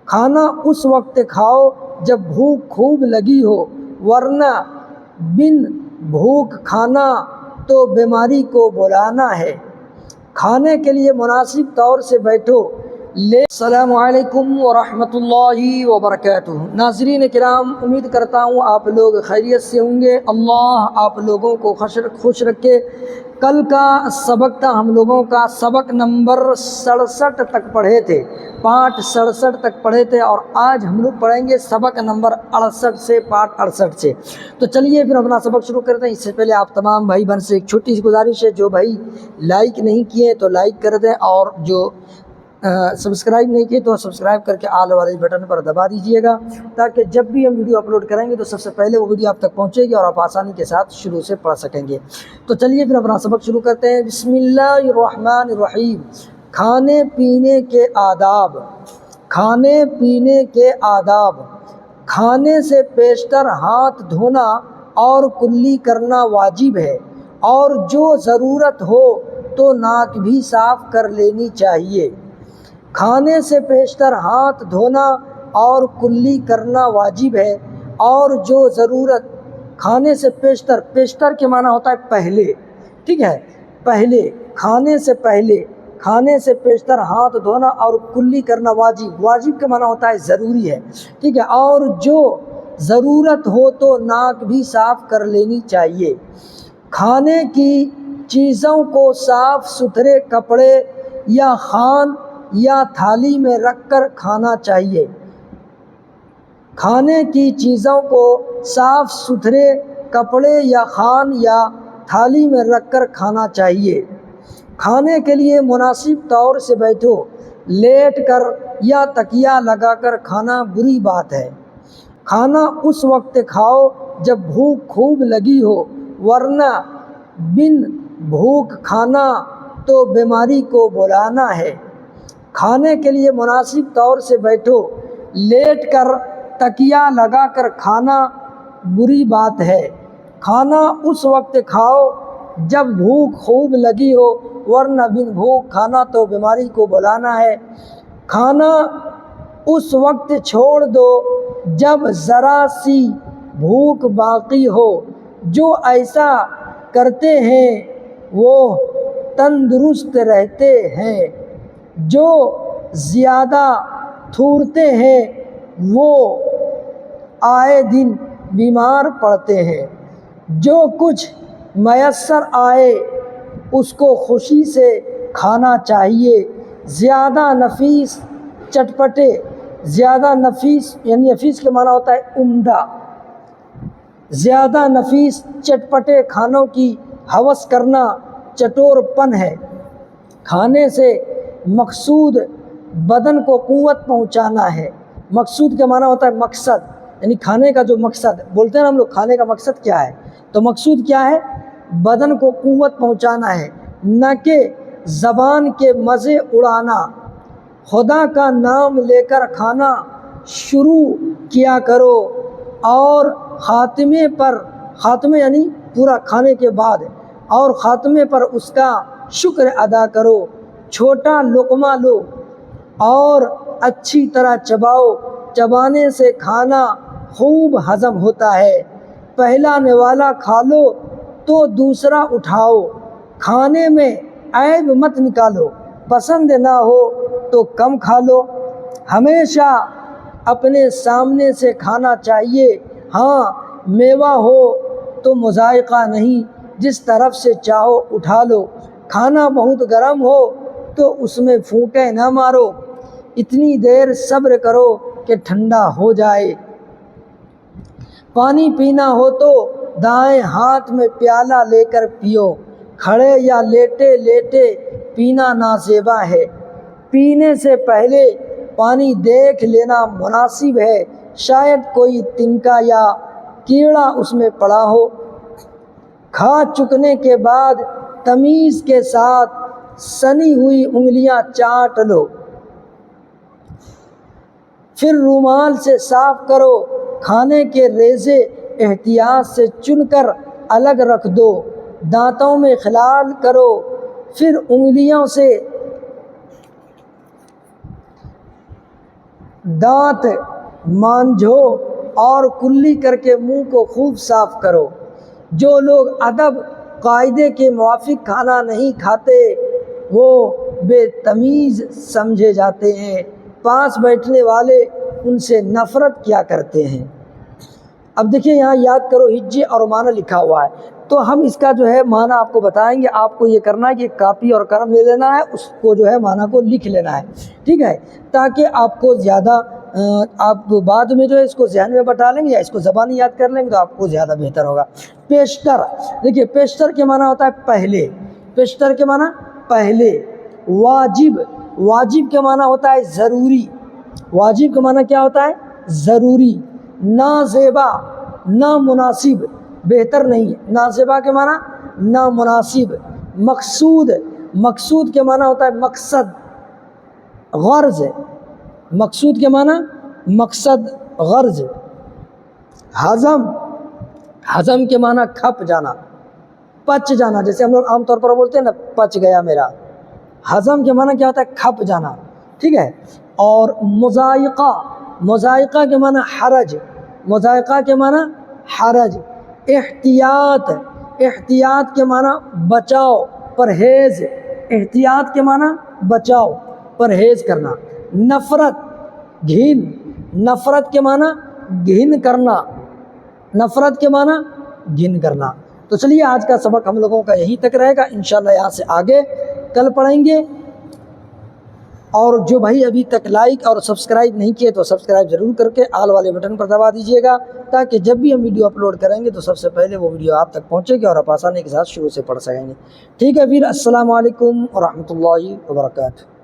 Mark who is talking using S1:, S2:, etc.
S1: کھانا اس وقت کھاؤ جب بھوک خوب لگی ہو، ورنہ بن بھوک کھانا تو بیماری کو بلانا ہے۔ کھانے کے لیے مناسب طور سے بیٹھو۔ السلام علیکم ورحمۃ اللہ وبرکاتہ۔ ناظرین کرام، امید کرتا ہوں آپ لوگ خیریت سے ہوں گے۔ اللہ آپ لوگوں کو خوش رکھے۔ کل کا سبق تھا ہم لوگوں کا سبق نمبر 67 تک پڑھے تھے، پارٹ 67 تک پڑھے تھے، اور آج ہم لوگ پڑھیں گے سبق نمبر 68 سے، پارٹ 68 سے۔ تو چلیے پھر اپنا سبق شروع کرتے ہیں۔ اس سے پہلے آپ تمام بھائی بہن سے ایک چھوٹی سی گزارش ہے، جو بھائی لائک نہیں کیے تو لائک کر دیں، اور جو سبسکرائب نہیں کیے تو سبسکرائب کر کے آل والے بٹن پر دبا دیجئے گا، تاکہ جب بھی ہم ویڈیو اپلوڈ کریں گے تو سب سے پہلے وہ ویڈیو آپ تک پہنچے گی اور آپ آسانی کے ساتھ شروع سے پڑھ سکیں گے۔ تو چلیے پھر اپنا سبق شروع کرتے ہیں۔ بسم اللہ الرحمن الرحیم۔ کھانے پینے کے آداب۔ کھانے پینے کے آداب۔ کھانے سے پیشتر ہاتھ دھونا اور کلی کرنا واجب ہے، اور جو ضرورت ہو تو ناک بھی صاف کر لینی چاہیے۔ کھانے سے پیشتر ہاتھ دھونا اور کلی کرنا واجب ہے، اور جو ضرورت کھانے سے پیشتر، پیشتر کے معنی ہوتا ہے پہلے، ٹھیک ہے، پہلے، کھانے سے پہلے، کھانے سے پیشتر ہاتھ دھونا اور کلی کرنا واجب، واجب کا معنی ہوتا ہے ضروری ہے، ٹھیک ہے، اور جو ضرورت ہو تو ناک بھی صاف کر لینی چاہیے۔ کھانے کی چیزوں کو صاف ستھرے کپڑے یا خوان یا تھالی میں رکھ کر کھانا چاہیے۔ کھانے کی چیزوں کو صاف ستھرے کپڑے یا خوان یا تھالی میں رکھ کر کھانا چاہیے۔ کھانے کے لیے مناسب طور سے بیٹھو۔ لیٹ کر یا تکیہ لگا کر کھانا بری بات ہے۔ کھانا اس وقت کھاؤ جب بھوک خوب لگی ہو، ورنہ بن بھوک کھانا تو بیماری کو بلانا ہے۔ کھانے کے لیے مناسب طور سے بیٹھو۔ لیٹ کر تکیہ لگا کر کھانا بری بات ہے۔ کھانا اس وقت کھاؤ جب بھوک خوب لگی ہو، ورنہ بن بھوک کھانا تو بیماری کو بلانا ہے۔ کھانا اس وقت چھوڑ دو جب ذرا سی بھوک باقی ہو۔ جو ایسا کرتے ہیں وہ تندرست رہتے ہیں، جو زیادہ تھورتے ہیں وہ آئے دن بیمار پڑتے ہیں۔ جو کچھ میسر آئے اس کو خوشی سے کھانا چاہیے۔ زیادہ نفیس چٹپٹے، زیادہ نفیس یعنی نفیس کے معنی ہوتا ہے عمدہ، زیادہ نفیس چٹپٹے کھانوں کی ہوس کرنا چٹور پن ہے۔ کھانے سے مقصود بدن کو قوت پہنچانا ہے۔ مقصود کا معنی ہوتا ہے مقصد، یعنی کھانے کا جو مقصد بولتے ہیں نا ہم لوگ، کھانے کا مقصد کیا ہے، تو مقصود کیا ہے؟ بدن کو قوت پہنچانا ہے، نہ کہ زبان کے مزے اڑانا۔ خدا کا نام لے کر کھانا شروع کیا کرو، اور خاتمے پر، خاتمے یعنی پورا کھانے کے بعد، اور خاتمے پر اس کا شکر ادا کرو۔ چھوٹا لقمہ لو اور اچھی طرح چباؤ، چبانے سے کھانا خوب ہضم ہوتا ہے۔ پہلا نوالا کھا لو تو دوسرا اٹھاؤ۔ کھانے میں عیب مت نکالو، پسند نہ ہو تو کم کھا لو۔ ہمیشہ اپنے سامنے سے کھانا چاہیے۔ ہاں، میوہ ہو تو مذائقہ نہیں، جس طرف سے چاہو اٹھا لو۔ کھانا بہت گرم ہو تو اس میں پھونکے نہ مارو، اتنی دیر صبر کرو کہ ٹھنڈا ہو جائے۔ پانی پینا ہو تو دائیں ہاتھ میں پیالہ لے کر پیو۔ کھڑے یا لیٹے لیٹے پینا نازیبا ہے۔ پینے سے پہلے پانی دیکھ لینا مناسب ہے، شاید کوئی تنکا یا کیڑا اس میں پڑا ہو۔ کھا چکنے کے بعد تمیز کے ساتھ سنی ہوئی انگلیاں چاٹ لو، پھر رومال سے صاف کرو۔ کھانے کے ریزے احتیاط سے چن کر الگ رکھ دو۔ دانتوں میں خلال کرو، پھر انگلیوں سے دانت مانجھو اور کلی کر کے منہ کو خوب صاف کرو۔ جو لوگ ادب قاعدے کے موافق کھانا نہیں کھاتے وہ بے تمیز سمجھے جاتے ہیں۔ پاس بیٹھنے والے ان سے نفرت کیا کرتے ہیں۔ اب دیکھیں یہاں یاد کرو ہجے اور معنی لکھا ہوا ہے، تو ہم اس کا جو ہے معنی آپ کو بتائیں گے۔ آپ کو یہ کرنا ہے کہ کاپی اور قلم لے لینا ہے، اس کو جو ہے معنی کو لکھ لینا ہے، ٹھیک ہے، تاکہ آپ کو زیادہ آپ بعد میں جو ہے اس کو ذہن میں بٹا لیں گے یا اس کو زبانی یاد کر لیں گے تو آپ کو زیادہ بہتر ہوگا۔ پیشتر، دیکھیے پیشتر کے معنی ہوتا ہے پہلے، پیشتر کے معنی پہلے۔ واجب، واجب کے معنی ہوتا ہے ضروری، واجب کا معنی کیا ہوتا ہے؟ ضروری۔ نازیبا، نامناسب، بہتر نہیں، نازیبا کے معنی نامناسب۔ مقصود، مقصود کے معنی ہوتا ہے مقصد، غرض، مقصود کے معنی مقصد، غرض۔ ہضم، ہضم کے معنی کھپ جانا، پچ جانا، جیسے ہم لوگ عام طور پر بولتے ہیں نا پچ گیا میرا، ہضم کے معنی کیا ہوتا ہے؟ کھپ جانا، ٹھیک ہے۔ اور مضائقہ، مضائقہ کے معنی حرج، مضائقہ کے معنی حرج۔ احتیاط، احتیاط کے معنی بچاؤ، پرہیز، احتیاط کے معنی بچاؤ، پرہیز کرنا۔ نفرت، گھن، نفرت کے معنی گھن کرنا، نفرت کے معنی گھن کرنا۔ تو چلیے آج کا سبق ہم لوگوں کا یہیں تک رہے گا، انشاءاللہ یہاں سے آگے کل پڑھیں گے۔ اور جو بھائی ابھی تک لائک اور سبسکرائب نہیں کیے تو سبسکرائب ضرور کر کے آل والے بٹن پر دبا دیجیے گا، تاکہ جب بھی ہم ویڈیو اپلوڈ کریں گے تو سب سے پہلے وہ ویڈیو آپ تک پہنچے گی اور آپ آسانی کے ساتھ شروع سے پڑھ سکیں گے۔ ٹھیک ہے پھر، السلام علیکم ورحمۃ اللہ وبرکاتہ۔